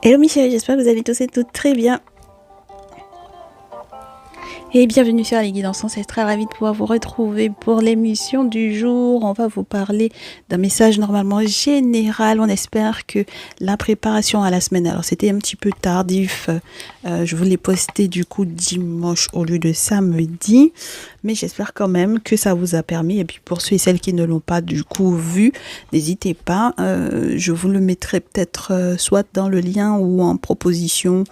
Hello Michel, j'espère que vous allez tous et toutes très bien. Et bienvenue sur les guidances ancestrales, ravi de pouvoir vous retrouver pour l'émission du jour. On va vous parler d'un message normalement général. On espère que la préparation à la semaine, alors c'était un petit peu tardif, je vous l'ai posté du coup dimanche au lieu de samedi, mais j'espère quand même que ça vous a permis. Et puis pour ceux et celles qui ne l'ont pas du coup vu, n'hésitez pas, je vous le mettrai peut-être soit dans le lien ou en proposition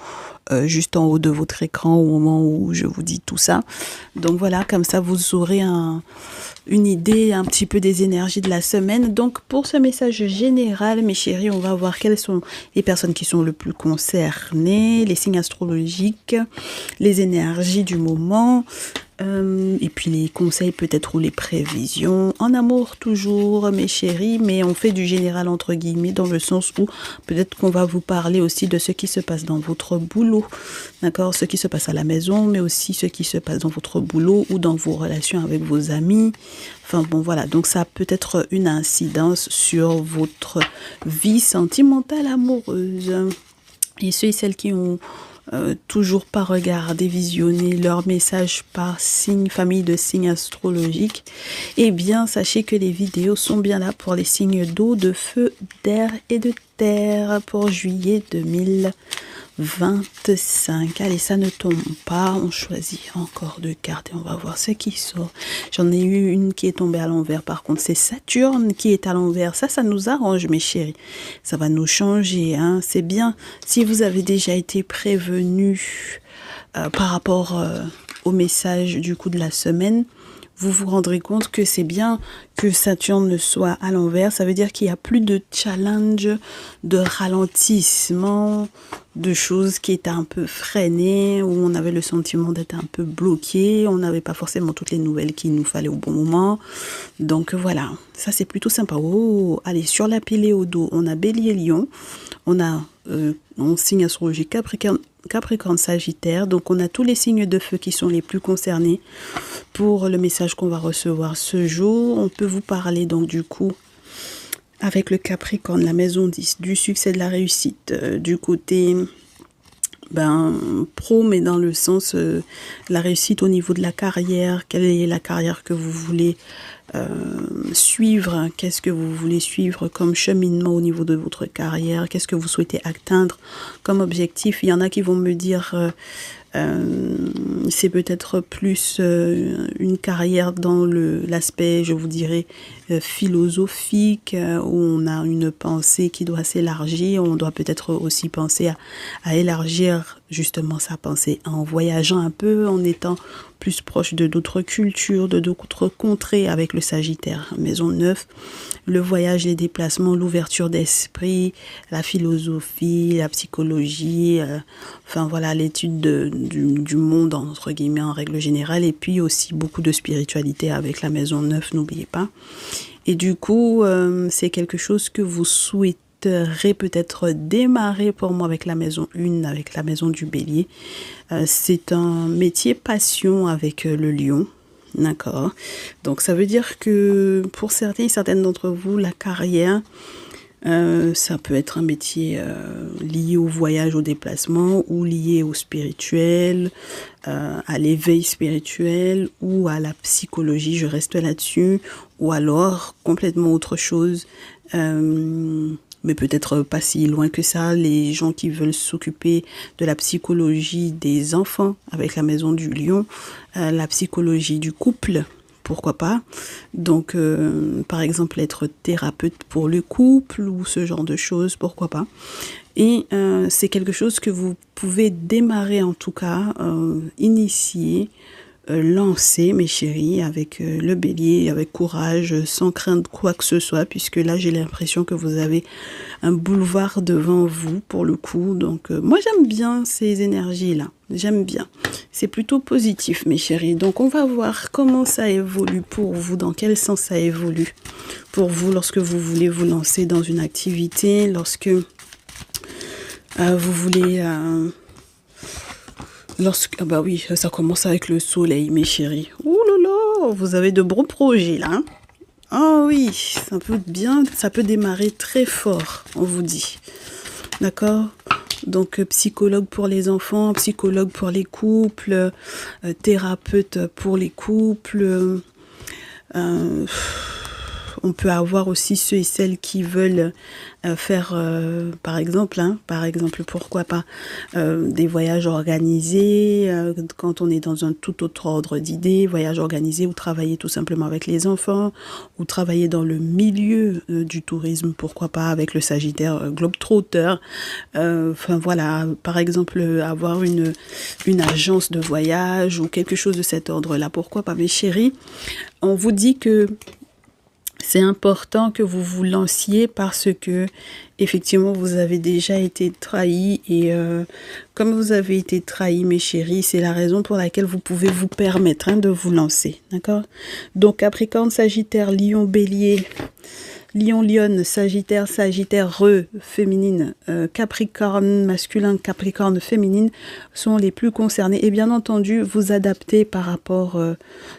juste en haut de votre écran au moment où je vous dis tout ça. Donc voilà, comme ça vous aurez une idée un petit peu des énergies de la semaine. Donc pour ce message général, mes chéris, on va voir quelles sont les personnes qui sont le plus concernées, les signes astrologiques, les énergies du moment, et puis les conseils peut-être ou les prévisions. En amour toujours, mes chéris, mais on fait du général entre guillemets dans le sens où peut-être qu'on va vous parler aussi de ce qui se passe dans votre boulot, d'accord, ce qui se passe à la maison, mais aussi ce qui se passe dans votre boulot ou dans vos relations avec vos amis. Enfin bon voilà, donc ça a peut-être une incidence sur votre vie sentimentale amoureuse. Et ceux et celles qui ont toujours pas regardé, visionné leur message par signe, famille de signes astrologiques, eh bien sachez que les vidéos sont bien là pour les signes d'eau, de feu, d'air et de terre pour juillet 2025. Allez, ça ne tombe pas, on choisit encore deux cartes et on va voir ce qui sort. J'en ai eu une qui est tombée à l'envers, par contre c'est Saturne qui est à l'envers. Ça nous arrange mes chéris, ça va nous changer, hein. C'est bien si vous avez déjà été prévenu par rapport au message du coup de la semaine. Vous vous rendrez compte que c'est bien que Saturne soit à l'envers. Ça veut dire qu'il n'y a plus de challenge, de ralentissement, de choses qui étaient un peu freinées, où on avait le sentiment d'être un peu bloqué. On n'avait pas forcément toutes les nouvelles qu'il nous fallait au bon moment. Donc voilà, ça c'est plutôt sympa. Oh, allez, sur la pile et au dos, on a Bélier, Lion. On a en signe astrologique Capricorne, Sagittaire. Donc on a tous les signes de feu qui sont les plus concernés pour le message qu'on va recevoir ce jour. On peut vous parler donc du coup avec le Capricorne, la maison 10, du succès, de la réussite, du côté pro, mais dans le sens la réussite au niveau de la carrière. Quelle est la carrière que vous voulez suivre, qu'est-ce que vous voulez suivre comme cheminement au niveau de votre carrière, qu'est-ce que vous souhaitez atteindre comme objectif. Il y en a qui vont me dire c'est peut-être plus une carrière dans l'aspect, je vous dirais, philosophique, où on a une pensée qui doit s'élargir. On doit peut-être aussi penser à élargir justement sa pensée en voyageant un peu, en étant plus proche de d'autres cultures, de d'autres contrées avec le Sagittaire. Maison 9, le voyage, les déplacements, l'ouverture d'esprit, la philosophie, la psychologie, enfin voilà, l'étude du monde entre guillemets en règle générale, et puis aussi beaucoup de spiritualité avec la maison 9, n'oubliez pas. Et du coup, c'est quelque chose que vous souhaitez peut-être démarrer pour moi avec la maison 1, avec la maison du Bélier. C'est un métier passion avec le Lion. D'accord. Donc ça veut dire que pour certains et certaines d'entre vous, la carrière, ça peut être un métier lié au voyage, au déplacement, ou lié au spirituel, à l'éveil spirituel, ou à la psychologie, je reste là-dessus, ou alors complètement autre chose. Mais peut-être pas si loin que ça, les gens qui veulent s'occuper de la psychologie des enfants avec la maison du Lion, la psychologie du couple, pourquoi pas. Donc, par exemple, être thérapeute pour le couple ou ce genre de choses, pourquoi pas. Et c'est quelque chose que vous pouvez démarrer en tout cas, initier, lancer, mes chéris, avec le Bélier, avec courage, sans craindre quoi que ce soit, puisque là j'ai l'impression que vous avez un boulevard devant vous pour le coup. Donc moi j'aime bien ces énergies-là, j'aime bien. C'est plutôt positif, mes chéris. Donc on va voir comment ça évolue pour vous, dans quel sens ça évolue pour vous lorsque vous voulez vous lancer dans une activité, lorsque vous voulez... ah bah oui, ça commence avec le soleil, mes chéris. Ouh là là, vous avez de bons projets là. Ah oui, ça peut démarrer très fort, on vous dit. D'accord? Donc, psychologue pour les enfants, psychologue pour les couples, thérapeute pour les couples. On peut avoir aussi ceux et celles qui veulent faire, par exemple, pourquoi pas, des voyages organisés, quand on est dans un tout autre ordre d'idées, voyages organisés ou travailler tout simplement avec les enfants, ou travailler dans le milieu du tourisme, pourquoi pas, avec le Sagittaire Globetrotter. Enfin voilà, par exemple, avoir une agence de voyage ou quelque chose de cet ordre-là, pourquoi pas, mes chéris. On vous dit que c'est important que vous vous lanciez parce que effectivement vous avez déjà été trahis et comme vous avez été trahis, mes chéris, c'est la raison pour laquelle vous pouvez vous permettre de vous lancer, d'accord? Donc Capricorne, Sagittaire, Lion, Bélier, Lion, Lionne, Sagittaire, Sagittaire, féminine, Capricorne, masculin, Capricorne, féminine sont les plus concernés. Et bien entendu, vous adaptez par rapport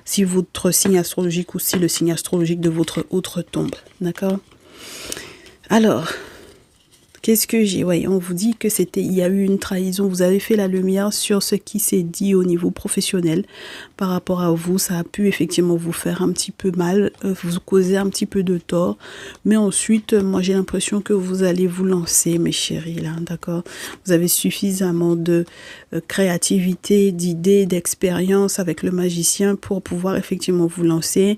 si votre signe astrologique ou si le signe astrologique de votre autre tombe. D'accord? Alors, qu'est-ce que j'ai? Oui, on vous dit que il y a eu une trahison. Vous avez fait la lumière sur ce qui s'est dit au niveau professionnel par rapport à vous. Ça a pu effectivement vous faire un petit peu mal, vous causer un petit peu de tort. Mais ensuite, moi j'ai l'impression que vous allez vous lancer, mes chéris, là, d'accord? Vous avez suffisamment de créativité, d'idées, d'expérience avec le magicien pour pouvoir effectivement vous lancer.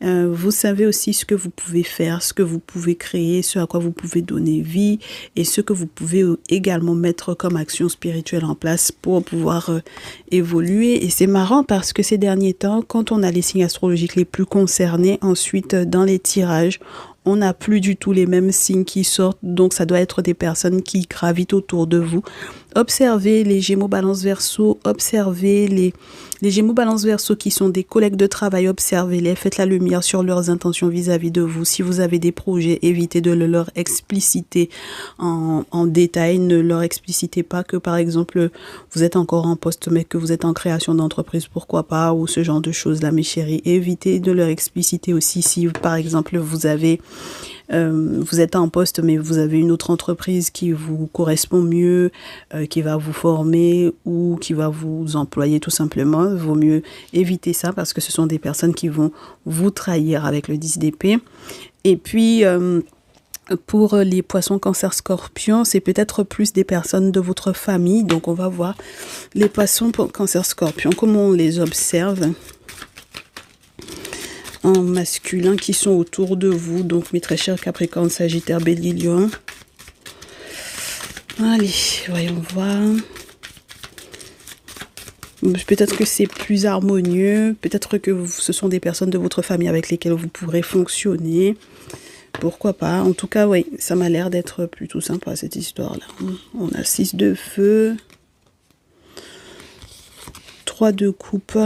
Vous savez aussi ce que vous pouvez faire, ce que vous pouvez créer, ce à quoi vous pouvez donner vie et ce que vous pouvez également mettre comme action spirituelle en place pour pouvoir évoluer. Et c'est marrant parce que ces derniers temps, quand on a les signes astrologiques les plus concernés, ensuite dans les tirages, on n'a plus du tout les mêmes signes qui sortent, donc ça doit être des personnes qui gravitent autour de vous. Observez les Gémeaux, Balance, Verseau, observez les Gémeaux, Balance, Verseau qui sont des collègues de travail, observez-les, faites la lumière sur leurs intentions vis-à-vis de vous. Si vous avez des projets, évitez de le leur expliciter en détail. Ne leur explicitez pas que, par exemple, vous êtes encore en poste, mais que vous êtes en création d'entreprise, pourquoi pas, ou ce genre de choses-là, mes chéris. Évitez de leur expliciter aussi si, par exemple, vous êtes en poste, mais vous avez une autre entreprise qui vous correspond mieux, qui va vous former ou qui va vous employer tout simplement. Il vaut mieux éviter ça parce que ce sont des personnes qui vont vous trahir avec le 10 d'épée. Et puis, pour les poissons, cancer, scorpion, c'est peut-être plus des personnes de votre famille. Donc, on va voir les poissons, cancer, scorpion, comment on les observe en masculin qui sont autour de vous. Donc, mes très chers Capricorne, Sagittaire, Bélier, Lion. Allez, voyons voir. Peut-être que c'est plus harmonieux. Peut-être que ce sont des personnes de votre famille avec lesquelles vous pourrez fonctionner. Pourquoi pas. En tout cas, oui, ça m'a l'air d'être plutôt sympa cette histoire-là. On a 6 de feu. 3 de coupe.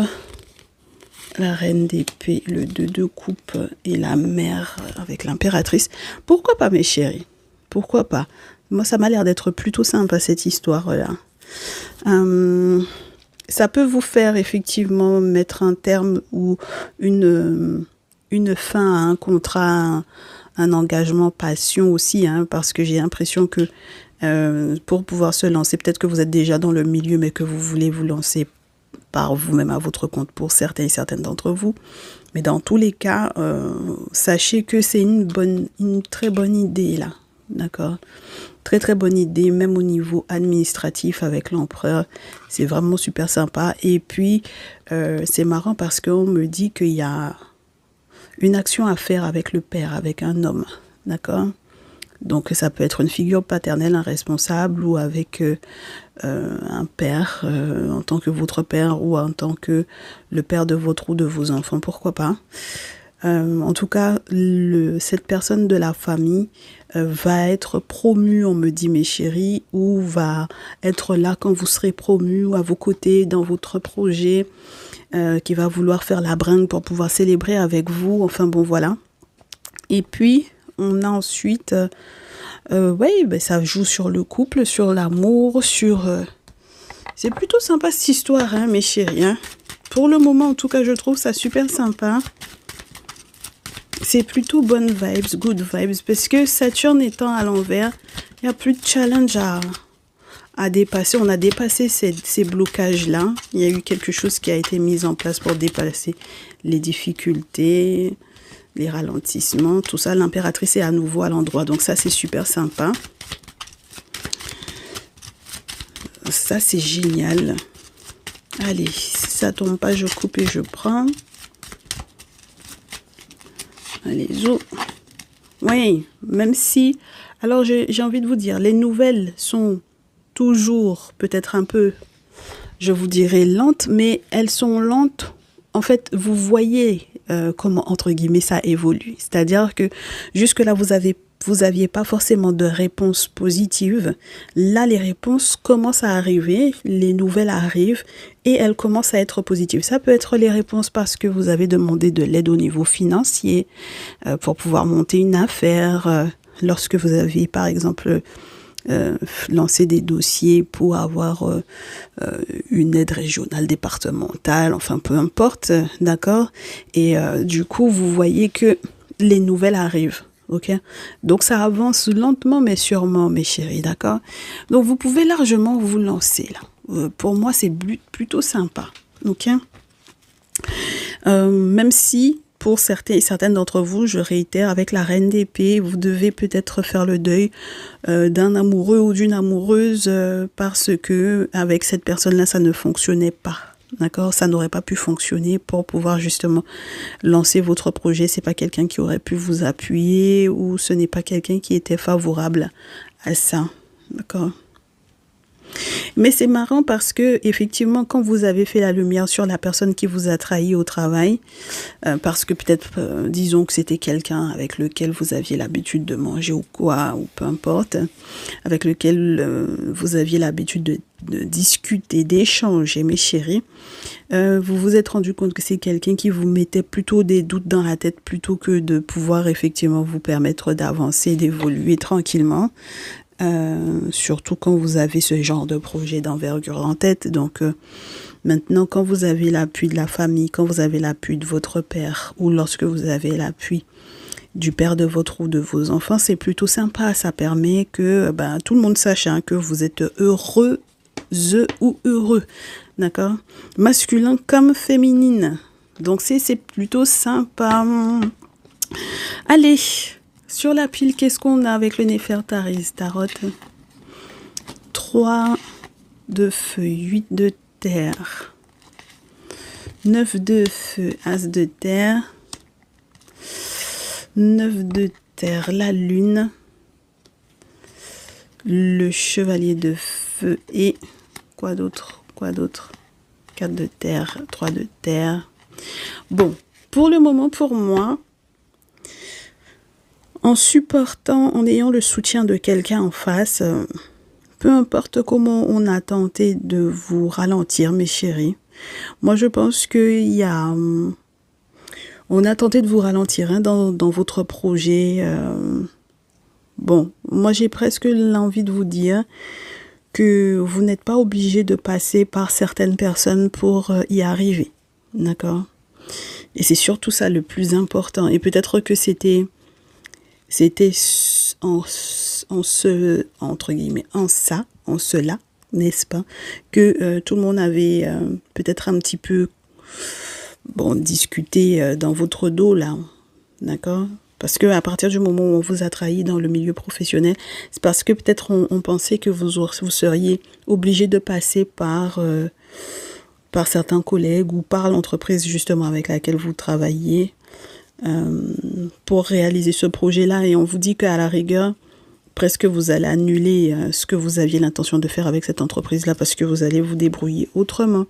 La reine d'épée, le 2 de coupe et la mère avec l'impératrice. Pourquoi pas, mes chéris? Pourquoi pas? Moi, ça m'a l'air d'être plutôt sympa, cette histoire-là. Ça peut vous faire, effectivement, mettre un terme ou une fin à un contrat, un engagement, passion aussi, parce que j'ai l'impression que pour pouvoir se lancer, peut-être que vous êtes déjà dans le milieu, mais que vous voulez vous lancer par vous-même à votre compte pour certains et certaines d'entre vous. Mais dans tous les cas, sachez que c'est une très bonne idée là, d'accord? Très très bonne idée, même au niveau administratif avec l'empereur. C'est vraiment super sympa. Et puis, c'est marrant parce qu'on me dit qu'il y a une action à faire avec le père, avec un homme, d'accord? Donc ça peut être une figure paternelle, un responsable ou avec un père en tant que votre père ou en tant que le père de votre ou de vos enfants, pourquoi pas. En tout cas, cette personne de la famille va être promue, on me dit mes chéris, ou va être là quand vous serez promu ou à vos côtés dans votre projet, qui va vouloir faire la bringue pour pouvoir célébrer avec vous, enfin bon voilà. Et puis, on a ensuite, ça joue sur le couple, sur l'amour, c'est plutôt sympa cette histoire, mes chéris. Pour le moment, en tout cas, je trouve ça super sympa. C'est plutôt bonnes vibes, good vibes, parce que Saturne étant à l'envers, il n'y a plus de challenge à dépasser. On a dépassé ces blocages-là. Il y a eu quelque chose qui a été mis en place pour dépasser les difficultés, les ralentissements, tout ça. L'impératrice est à nouveau à l'endroit. Donc ça, c'est super sympa. Ça, c'est génial. Allez, si ça tombe pas, je coupe et je prends. Allez, zo. Oui, même si... Alors, j'ai envie de vous dire, les nouvelles sont toujours peut-être un peu, je vous dirais, lentes, mais elles sont lentes. En fait, vous voyez comment, entre guillemets, ça évolue. C'est-à-dire que jusque-là, vous aviez pas forcément de réponse positive. Là, les réponses commencent à arriver, les nouvelles arrivent et elles commencent à être positives. Ça peut être les réponses parce que vous avez demandé de l'aide au niveau financier pour pouvoir monter une affaire. Lorsque vous avez, par exemple, lancé des dossiers pour avoir une aide régionale, départementale, enfin peu importe, d'accord? Et du coup, vous voyez que les nouvelles arrivent. Ok, donc ça avance lentement mais sûrement, mes chéris, d'accord? Donc vous pouvez largement vous lancer là. Pour moi, c'est plutôt sympa, ok? Même si pour certains et certaines d'entre vous, je réitère, avec la reine d'épée, vous devez peut-être faire le deuil d'un amoureux ou d'une amoureuse parce que avec cette personne-là, ça ne fonctionnait pas. D'accord, ça n'aurait pas pu fonctionner pour pouvoir justement lancer votre projet. C'est pas quelqu'un qui aurait pu vous appuyer ou ce n'est pas quelqu'un qui était favorable à ça. D'accord. Mais c'est marrant parce que effectivement, quand vous avez fait la lumière sur la personne qui vous a trahi au travail, parce que peut-être, disons que c'était quelqu'un avec lequel vous aviez l'habitude de manger ou quoi, ou peu importe, avec lequel vous aviez l'habitude de discuter, d'échanger, mes chéris, vous vous êtes rendu compte que c'est quelqu'un qui vous mettait plutôt des doutes dans la tête plutôt que de pouvoir effectivement vous permettre d'avancer, d'évoluer tranquillement. Surtout quand vous avez ce genre de projet d'envergure en tête. Donc maintenant, quand vous avez l'appui de la famille, quand vous avez l'appui de votre père ou lorsque vous avez l'appui du père de votre ou de vos enfants, c'est plutôt sympa. Ça permet que tout le monde sache que vous êtes heureux ou heureux. D'accord? Masculin comme féminine. Donc c'est plutôt sympa. Allez, sur la pile, qu'est-ce qu'on a avec le Néfertari Tarot? 3 de feu, 8 de terre, 9 de feu, as de terre, 9 de terre, la lune, le chevalier de feu et quoi d'autre? 4 de terre, 3 de terre. Bon, pour le moment, pour moi, en supportant, en ayant le soutien de quelqu'un en face, peu importe comment on a tenté de vous ralentir, mes chéris, moi je pense qu'il y a... on a tenté de vous ralentir dans votre projet. Bon, moi j'ai presque l'envie de vous dire que vous n'êtes pas obligé de passer par certaines personnes pour y arriver. D'accord? Et c'est surtout ça le plus important. Et peut-être que c'était entre guillemets, en cela, n'est-ce pas, que tout le monde avait peut-être un petit peu, discuté dans votre dos, là, d'accord? Parce que à partir du moment où on vous a trahi dans le milieu professionnel, c'est parce que peut-être on pensait que vous seriez obligé de passer par certains collègues ou par l'entreprise justement avec laquelle vous travaillez, pour réaliser ce projet-là, et on vous dit qu'à la rigueur, presque vous allez annuler ce que vous aviez l'intention de faire avec cette entreprise-là parce que vous allez vous débrouiller autrement.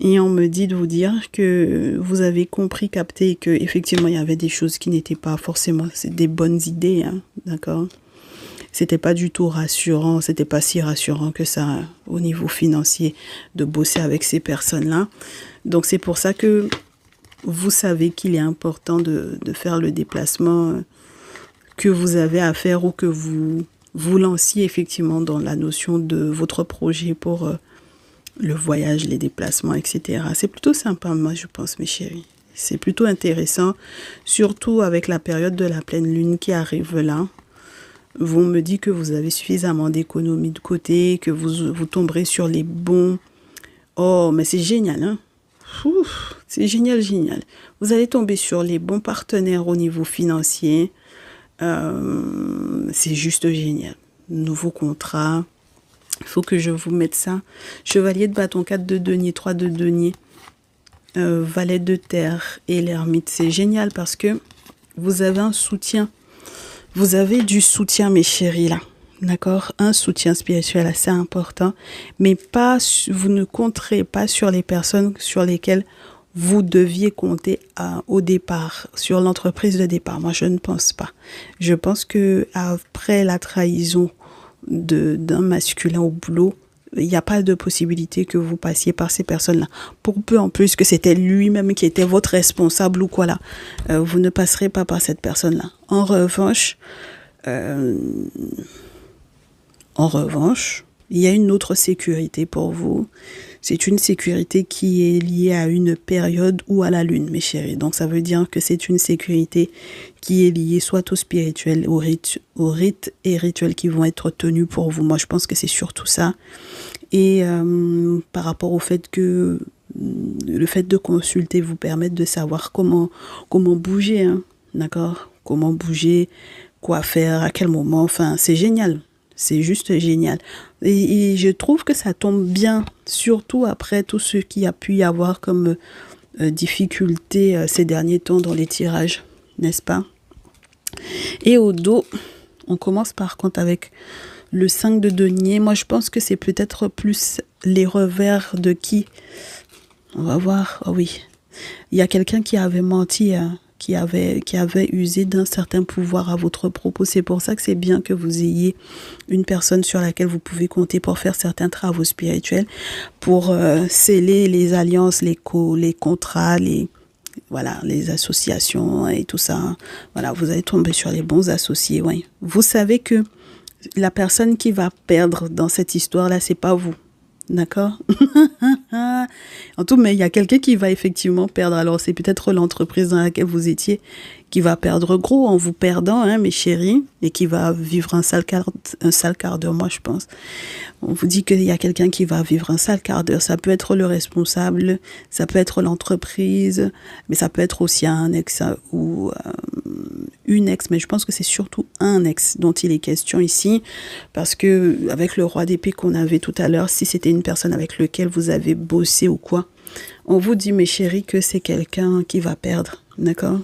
Et on me dit de vous dire que vous avez compris, capté, que effectivement il y avait des choses qui n'étaient pas forcément des bonnes idées, d'accord? C'était pas du tout rassurant, c'était pas si rassurant que ça au niveau financier de bosser avec ces personnes-là. Donc c'est pour ça que vous savez qu'il est important de faire le déplacement que vous avez à faire ou que vous lanciez effectivement dans la notion de votre projet pour le voyage, les déplacements, etc. C'est plutôt sympa, moi je pense, mes chéris. C'est plutôt intéressant, surtout avec la période de la pleine lune qui arrive là. Vous me dites que vous avez suffisamment d'économies de côté, que vous tomberez sur les bons. Oh, mais c'est génial, hein? Ouf, c'est génial, génial. Vous allez tomber sur les bons partenaires au niveau financier. C'est juste génial. Nouveau contrat. Il faut que je vous mette ça. Chevalier de bâton, 4 de denier, 3 de denier. Valet de terre et l'ermite. C'est génial parce que vous avez un soutien. Vous avez du soutien, mes chéris, là. D'accord? Un soutien spirituel assez important. Mais pas, vous ne compterez pas sur les personnes sur lesquelles vous deviez compter au départ, sur l'entreprise de départ. Moi, je ne pense pas. Je pense que après la trahison d'un masculin au boulot, il n'y a pas de possibilité que vous passiez par ces personnes-là. Pour peu en plus que c'était lui-même qui était votre responsable ou quoi là, vous ne passerez pas par cette personne-là. En revanche, il y a une autre sécurité pour vous. C'est une sécurité qui est liée à une période ou à la lune, mes chéris. Donc, ça veut dire que c'est une sécurité qui est liée soit au spirituel, au rites et rituels qui vont être tenus pour vous. Moi, je pense que c'est surtout ça. Et par rapport au fait que le fait de consulter vous permet de savoir comment bouger, hein, d'accord? Comment bouger, quoi faire, à quel moment. Enfin, c'est génial. C'est juste génial. Et je trouve que ça tombe bien, surtout après tout ce qu'il y a pu y avoir comme difficulté ces derniers temps dans les tirages, n'est-ce pas? Et au dos, on commence par contre avec le 5 de denier. Moi, je pense que c'est peut-être plus les revers de qui? On va voir. Oh oui. Il y a quelqu'un qui avait menti, hein, qui avait usé d'un certain pouvoir à votre propos. C'est pour ça que c'est bien que vous ayez une personne sur laquelle vous pouvez compter pour faire certains travaux spirituels, pour sceller les alliances, les contrats, les associations et tout ça. Voilà, vous allez tomber sur les bons associés. Ouais. Vous savez que la personne qui va perdre dans cette histoire-là, c'est pas vous. D'accord? En tout, mais il y a quelqu'un qui va effectivement perdre. Alors, c'est peut-être l'entreprise dans laquelle vous étiez qui va perdre gros en vous perdant, hein, mes chéris, et qui va vivre un sale quart d'heure, moi, je pense. On vous dit qu'il y a quelqu'un qui va vivre un sale quart d'heure. Ça peut être le responsable, ça peut être l'entreprise, mais ça peut être aussi un ex ou une ex, mais je pense que c'est surtout un ex dont il est question ici, parce que avec le roi d'épée qu'on avait tout à l'heure, si c'était une personne avec laquelle vous avez bossé ou quoi, on vous dit, mes chéris, que c'est quelqu'un qui va perdre, d'accord?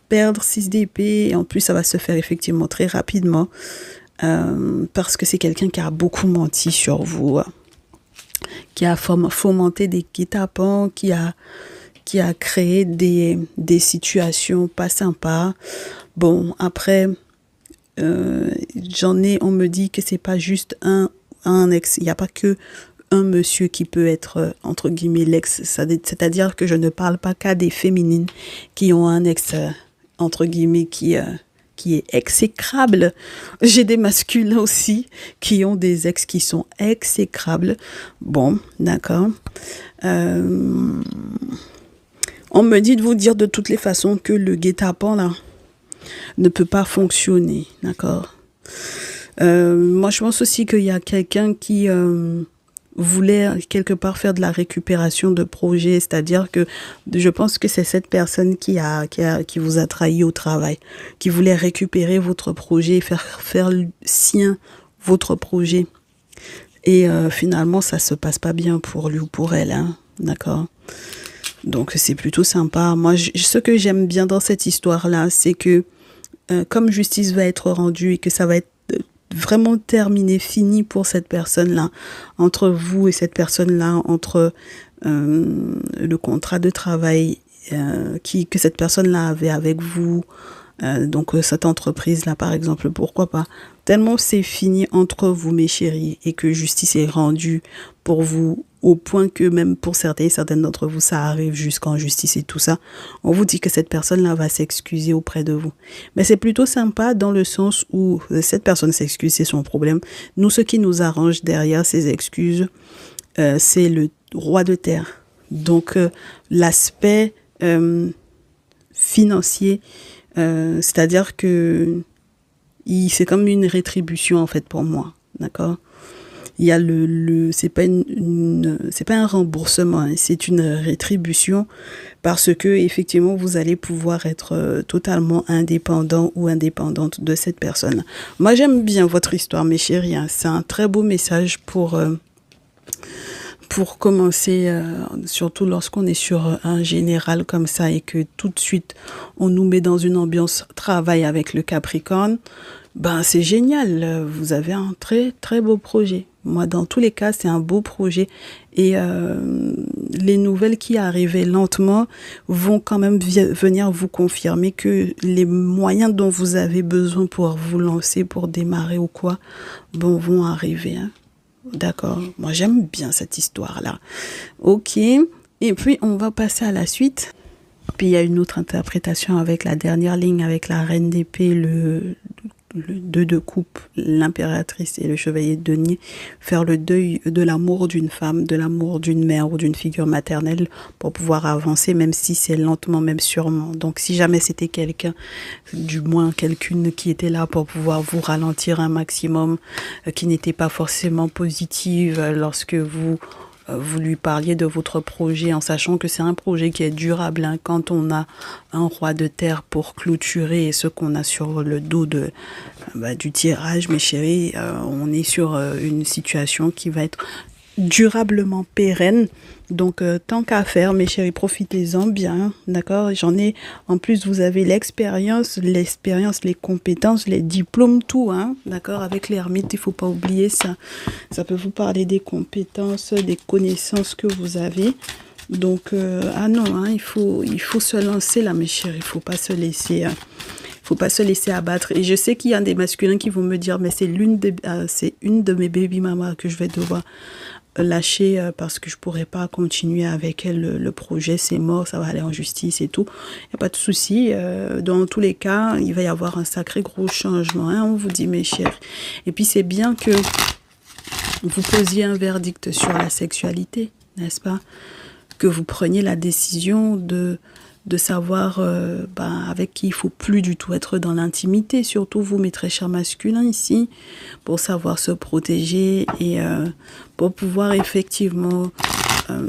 Perdre 6 d'épée, et en plus, ça va se faire effectivement très rapidement, parce que c'est quelqu'un qui a beaucoup menti sur vous, qui a fomenté des guet-apens, qui a créé des situations pas sympas. Bon, après, on me dit que c'est pas juste un ex, il n'y a pas que un monsieur qui peut être, entre guillemets, l'ex. C'est-à-dire que je ne parle pas qu'à des féminines qui ont un ex, entre guillemets, qui est exécrable. J'ai des masculins aussi qui ont des ex qui sont exécrables. Bon, d'accord. On me dit de vous dire de toutes les façons que le guet-apens, là, ne peut pas fonctionner, d'accord. Moi, je pense aussi qu'il y a quelqu'un qui voulait quelque part faire de la récupération de projets, c'est-à-dire que je pense que c'est cette personne qui vous a trahi au travail, qui voulait récupérer votre projet, faire sien votre projet. Et finalement, ça se passe pas bien pour lui ou pour elle, hein, d'accord. Donc, c'est plutôt sympa. Moi, ce que j'aime bien dans cette histoire-là, c'est que comme justice va être rendue et que ça va être vraiment terminé, fini pour cette personne-là, entre vous et cette personne-là, entre le contrat de travail que cette personne-là avait avec vous, donc cette entreprise-là, par exemple, pourquoi pas. Tellement c'est fini entre vous, mes chéris, et que justice est rendue pour vous, au point que même pour certaines d'entre vous, ça arrive jusqu'en justice et tout ça. On vous dit que cette personne-là va s'excuser auprès de vous. Mais c'est plutôt sympa dans le sens où cette personne s'excuse, c'est son problème. Nous, ce qui nous arrange derrière ces excuses, c'est le roi de terre. Donc, l'aspect financier, c'est-à-dire que c'est comme une rétribution en fait pour moi, d'accord? Il y a c'est pas c'est pas un remboursement, hein, c'est une rétribution parce que effectivement vous allez pouvoir être totalement indépendant ou indépendante de cette personne. Moi j'aime bien votre histoire mes chéris, hein. C'est un très beau message pour commencer, surtout lorsqu'on est sur un général comme ça et que tout de suite on nous met dans une ambiance travail avec le Capricorne, ben c'est génial, vous avez un très très beau projet. Moi dans tous les cas c'est un beau projet et les nouvelles qui arrivaient lentement vont quand même venir vous confirmer que les moyens dont vous avez besoin pour vous lancer, pour démarrer ou quoi, bon vont arriver, hein. D'accord, moi j'aime bien cette histoire-là. Ok, et puis on va passer à la suite. Puis il y a une autre interprétation avec la dernière ligne, avec la reine d'épée, le 2 de coupe, l'impératrice et le chevalier de denier. Faire le deuil de l'amour d'une femme, de l'amour d'une mère ou d'une figure maternelle pour pouvoir avancer, même si c'est lentement, même sûrement. Donc si jamais c'était quelqu'un, du moins quelqu'une qui était là pour pouvoir vous ralentir un maximum, qui n'était pas forcément positive lorsque vous lui parliez de votre projet en sachant que c'est un projet qui est durable, hein, quand on a un roi de terre pour clôturer ce qu'on a sur le dos du tirage, mes chéris, on est sur une situation qui va être durablement pérenne. Donc tant qu'à faire mes chéris, profitez-en bien, d'accord? En plus vous avez l'expérience, les compétences, les diplômes, tout, hein, d'accord? Avec l'ermite, il faut pas oublier ça. Ça peut vous parler des compétences, des connaissances que vous avez. Donc ah non, hein, il faut se lancer là mes chéris, il faut pas se laisser abattre. Et je sais qu'il y a des masculins qui vont me dire mais c'est une de mes baby mamas que je vais devoir lâcher parce que je pourrais pas continuer avec elle, le projet c'est mort, ça va aller en justice et tout. Il n'y a pas de souci, dans tous les cas il va y avoir un sacré gros changement, hein, on vous dit mes chers. Et puis c'est bien que vous posiez un verdict sur la sexualité, n'est-ce pas? Que vous preniez la décision de savoir avec qui il faut plus du tout être dans l'intimité, surtout vous mes très chers masculins ici, pour savoir se protéger et pour pouvoir effectivement,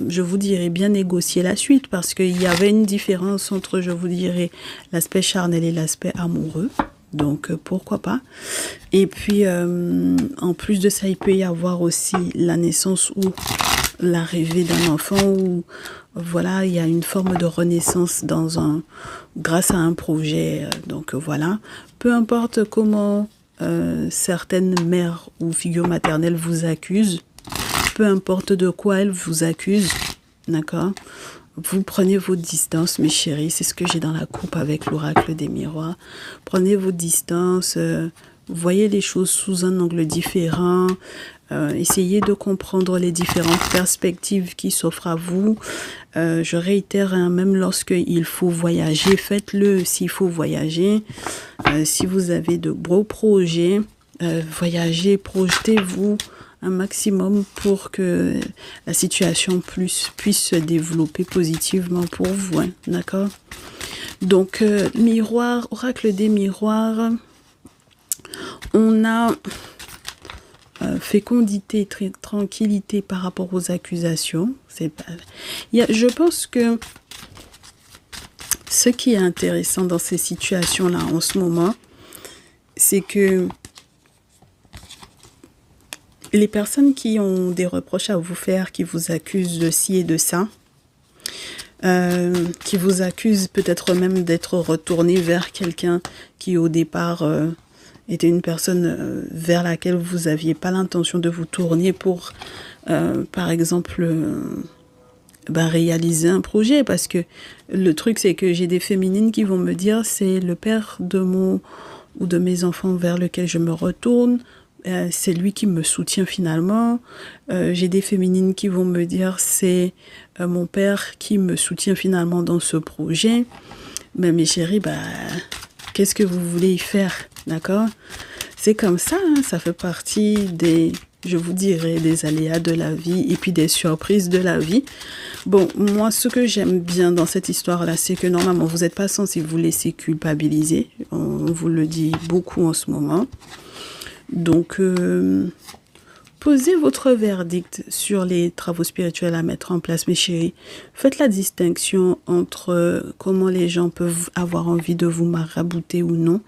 je vous dirais, bien négocier la suite, parce qu'il y avait une différence entre, je vous dirais, l'aspect charnel et l'aspect amoureux. Donc pourquoi pas. Et puis en plus de ça, il peut y avoir aussi la naissance ou l'arrivée d'un enfant où voilà, il y a une forme de renaissance grâce à un projet. Donc voilà, peu importe comment certaines mères ou figures maternelles vous accusent, peu importe de quoi elles vous accusent, d'accord? Vous prenez vos distances, mes chéris, c'est ce que j'ai dans la coupe avec l'oracle des miroirs. Prenez vos distances, voyez les choses sous un angle différent, essayez de comprendre les différentes perspectives qui s'offrent à vous. Je réitère, hein, même lorsqu'il faut voyager, faites-le s'il faut voyager. Si vous avez de gros projets, voyagez, projetez-vous un maximum pour que la situation puisse se développer positivement pour vous, hein, d'accord? Donc, miroir, oracle des miroirs, on a fécondité, tranquillité par rapport aux accusations. Je pense que ce qui est intéressant dans ces situations-là en ce moment, c'est que les personnes qui ont des reproches à vous faire, qui vous accusent de ci et de ça, qui vous accusent peut-être même d'être retourné vers quelqu'un qui au départ était une personne vers laquelle vous n'aviez pas l'intention de vous tourner pour, par exemple, réaliser un projet. Parce que le truc, c'est que j'ai des féminines qui vont me dire c'est le père de mes enfants vers lequel je me retourne. C'est lui qui me soutient finalement. J'ai des féminines qui vont me dire c'est mon père qui me soutient finalement dans ce projet. Mais mes chéris, qu'est-ce que vous voulez y faire, d'accord? c'est comme ça, hein, ça fait partie des, je vous dirais, des aléas de la vie et puis des surprises de la vie. Bon, moi, ce que j'aime bien dans cette histoire-là, c'est que normalement, vous n'êtes pas censé vous laisser culpabiliser. On vous le dit beaucoup en ce moment. Donc, posez votre verdict sur les travaux spirituels à mettre en place, mes chéris. Faites la distinction entre comment les gens peuvent avoir envie de vous marabouter ou non.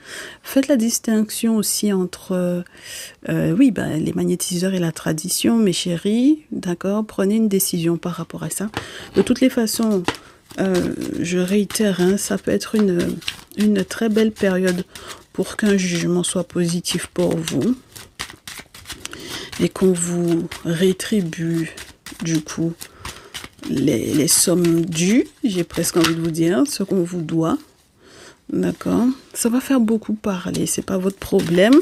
Faites la distinction aussi entre les magnétiseurs et la tradition, mes chéris. D'accord? Prenez une décision par rapport à ça. De toutes les façons, je réitère, hein, ça peut être une très belle période pour qu'un jugement soit positif pour vous. Et qu'on vous rétribue, du coup, les sommes dues, j'ai presque envie de vous dire, ce qu'on vous doit. D'accord? Ça va faire beaucoup parler, c'est pas votre problème.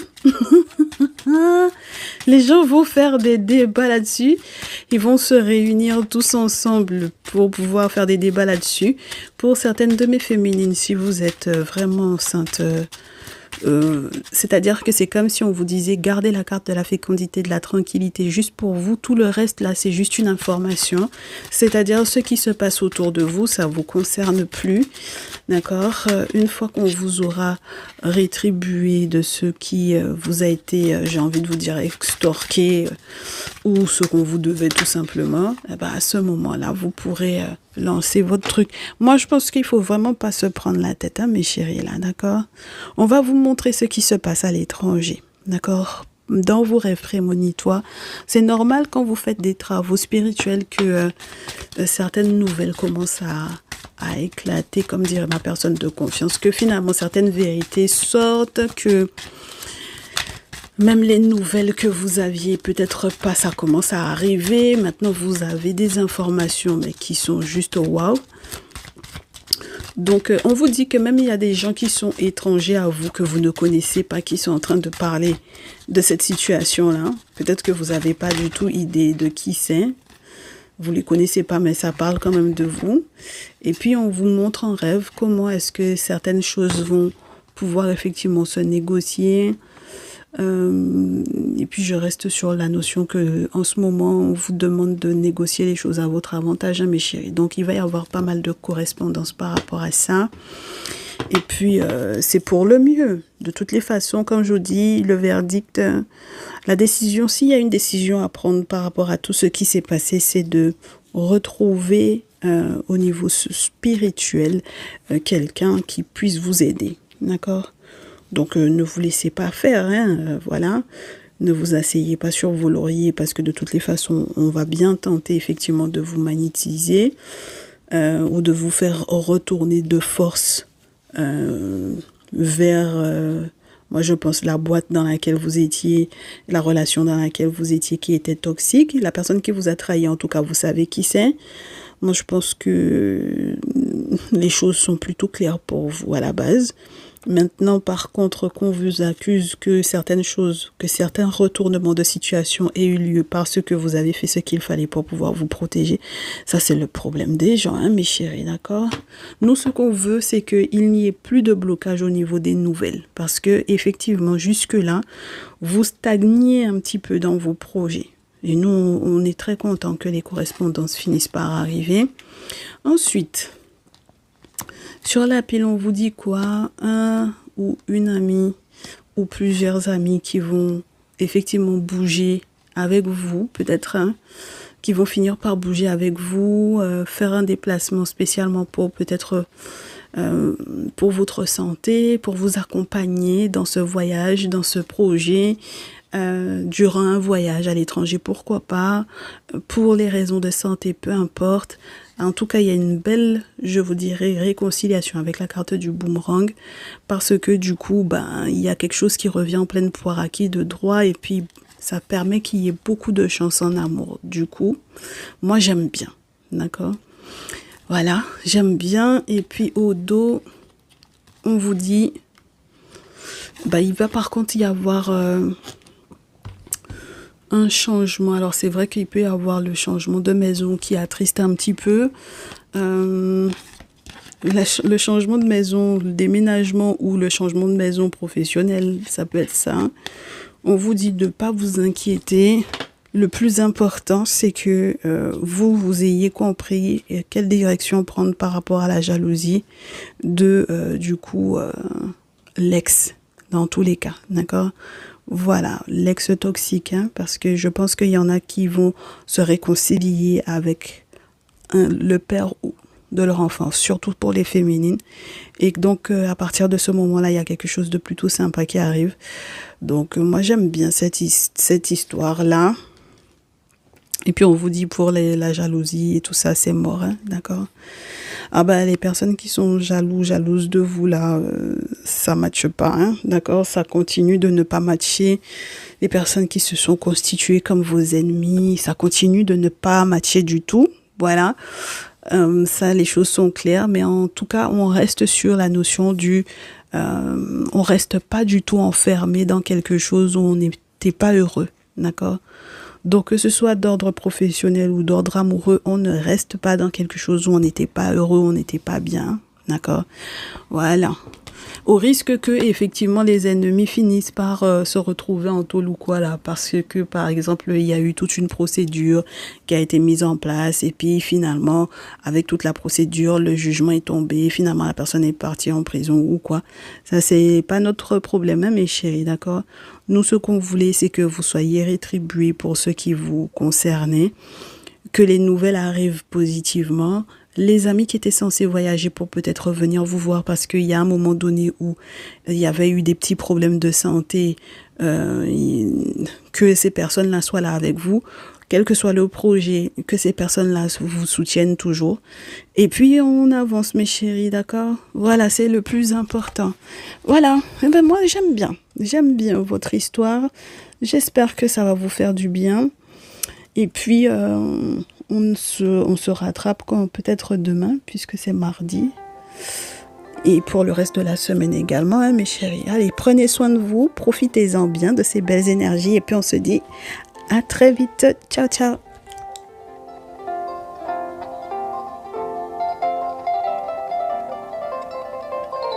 Les gens vont faire des débats là-dessus. Ils vont se réunir tous ensemble pour pouvoir faire des débats là-dessus. Pour certaines de mes féminines, si vous êtes vraiment enceinte, c'est-à-dire que c'est comme si on vous disait gardez la carte de la fécondité, de la tranquillité juste pour vous, tout le reste là c'est juste une information, c'est-à-dire ce qui se passe autour de vous ça vous concerne plus, d'accord, une fois qu'on vous aura rétribué de ce qui vous a été, j'ai envie de vous dire extorqué ou ce qu'on vous devait tout simplement, eh ben, à ce moment-là vous pourrez lancer votre truc. Moi, je pense qu'il faut vraiment pas se prendre la tête, hein, mes chéris, là, d'accord? On va vous montrer ce qui se passe à l'étranger, d'accord? Dans vos rêves prémonitoires, c'est normal quand vous faites des travaux spirituels que certaines nouvelles commencent à éclater, comme dirait ma personne de confiance, que finalement certaines vérités sortent, que même les nouvelles que vous aviez peut-être pas, ça commence à arriver. Maintenant, vous avez des informations, mais qui sont juste waouh. Donc, on vous dit que même il y a des gens qui sont étrangers à vous, que vous ne connaissez pas, qui sont en train de parler de cette situation-là. Peut-être que vous n'avez pas du tout idée de qui c'est. Vous ne les connaissez pas, mais ça parle quand même de vous. Et puis, on vous montre en rêve comment est-ce que certaines choses vont pouvoir effectivement se négocier. Et puis je reste sur la notion que en ce moment on vous demande de négocier les choses à votre avantage, hein, mes chéris. Donc il va y avoir pas mal de correspondance par rapport à ça. Et puis c'est pour le mieux. De toutes les façons, comme je vous dis, le verdict, la décision, s'il y a une décision à prendre par rapport à tout ce qui s'est passé, c'est de retrouver au niveau spirituel quelqu'un qui puisse vous aider. D'accord ? Donc, ne vous laissez pas faire, hein, voilà. Ne vous asseyez pas sur vos lauriers parce que de toutes les façons, on va bien tenter effectivement de vous magnétiser ou de vous faire retourner de force vers, moi je pense, la boîte dans laquelle vous étiez, la relation dans laquelle vous étiez qui était toxique. La personne qui vous a trahi, en tout cas, vous savez qui c'est. Moi, je pense que les choses sont plutôt claires pour vous à la base. Maintenant, par contre, qu'on vous accuse que certaines choses, que certains retournements de situation aient eu lieu parce que vous avez fait ce qu'il fallait pour pouvoir vous protéger, ça c'est le problème des gens, hein, mes chéris, d'accord? Nous, ce qu'on veut, c'est qu'il n'y ait plus de blocage au niveau des nouvelles. Parce que, effectivement, jusque-là, vous stagniez un petit peu dans vos projets. Et nous, on est très contents que les correspondances finissent par arriver. Ensuite, sur la pile, on vous dit quoi? Un ou une amie ou plusieurs amis qui vont effectivement bouger avec vous, peut-être un, qui vont finir par bouger avec vous, faire un déplacement spécialement pour peut-être pour votre santé, pour vous accompagner dans ce voyage, dans ce projet, durant un voyage à l'étranger, pourquoi pas, pour les raisons de santé, peu importe. En tout cas, il y a une belle, je vous dirais, réconciliation avec la carte du boomerang, parce que du coup, il y a quelque chose qui revient en pleine poire acquis de droit, et puis ça permet qu'il y ait beaucoup de chance en amour. Du coup, moi j'aime bien, d'accord? Voilà, j'aime bien. Et puis au dos, on vous dit, il va par contre y avoir un changement. Alors c'est vrai qu'il peut y avoir le changement de maison qui attriste un petit peu. le changement de maison, le déménagement ou le changement de maison professionnelle, ça peut être ça. On vous dit de ne pas vous inquiéter. Le plus important, c'est que vous ayez compris quelle direction prendre par rapport à la jalousie de, l'ex, dans tous les cas, d'accord? Voilà, l'ex toxique, hein, parce que je pense qu'il y en a qui vont se réconcilier avec le père de leur enfant, surtout pour les féminines. Et donc, à partir de ce moment-là, il y a quelque chose de plutôt sympa qui arrive. Donc, moi, j'aime bien cette histoire-là. Et puis, on vous dit pour la jalousie et tout ça, c'est mort, hein, d'accord? Ah ben, les personnes qui sont jalouses de vous, là, ça matche pas, hein, d'accord? Ça continue de ne pas matcher. Les personnes qui se sont constituées comme vos ennemis, ça continue de ne pas matcher du tout, voilà. Ça, les choses sont claires, mais en tout cas, on reste sur la notion on reste pas du tout enfermé dans quelque chose où on n'était pas heureux, d'accord? Donc, que ce soit d'ordre professionnel ou d'ordre amoureux, on ne reste pas dans quelque chose où on n'était pas heureux, on n'était pas bien, d'accord? Voilà. Au risque que, effectivement, les ennemis finissent par se retrouver en tôle ou quoi, là, parce que, par exemple, il y a eu toute une procédure qui a été mise en place, et puis, finalement, avec toute la procédure, le jugement est tombé, finalement, la personne est partie en prison ou quoi. Ça, c'est pas notre problème, hein, mes chéris, d'accord? Nous, ce qu'on voulait, c'est que vous soyez rétribués pour ce qui vous concernait, que les nouvelles arrivent positivement. Les amis qui étaient censés voyager pour peut-être venir vous voir parce qu'il y a un moment donné où il y avait eu des petits problèmes de santé, que ces personnes-là soient là avec vous, quel que soit le projet, que ces personnes-là vous soutiennent toujours. Et puis, on avance, mes chéris, d'accord? Voilà, c'est le plus important. Voilà. Eh ben, moi, j'aime bien votre histoire. J'espère que ça va vous faire du bien. Et puis, on se rattrape peut-être demain, puisque c'est mardi. Et pour le reste de la semaine également, hein, mes chéris. Allez, prenez soin de vous, profitez-en bien de ces belles énergies. Et puis, on se dit à très vite. Ciao, ciao.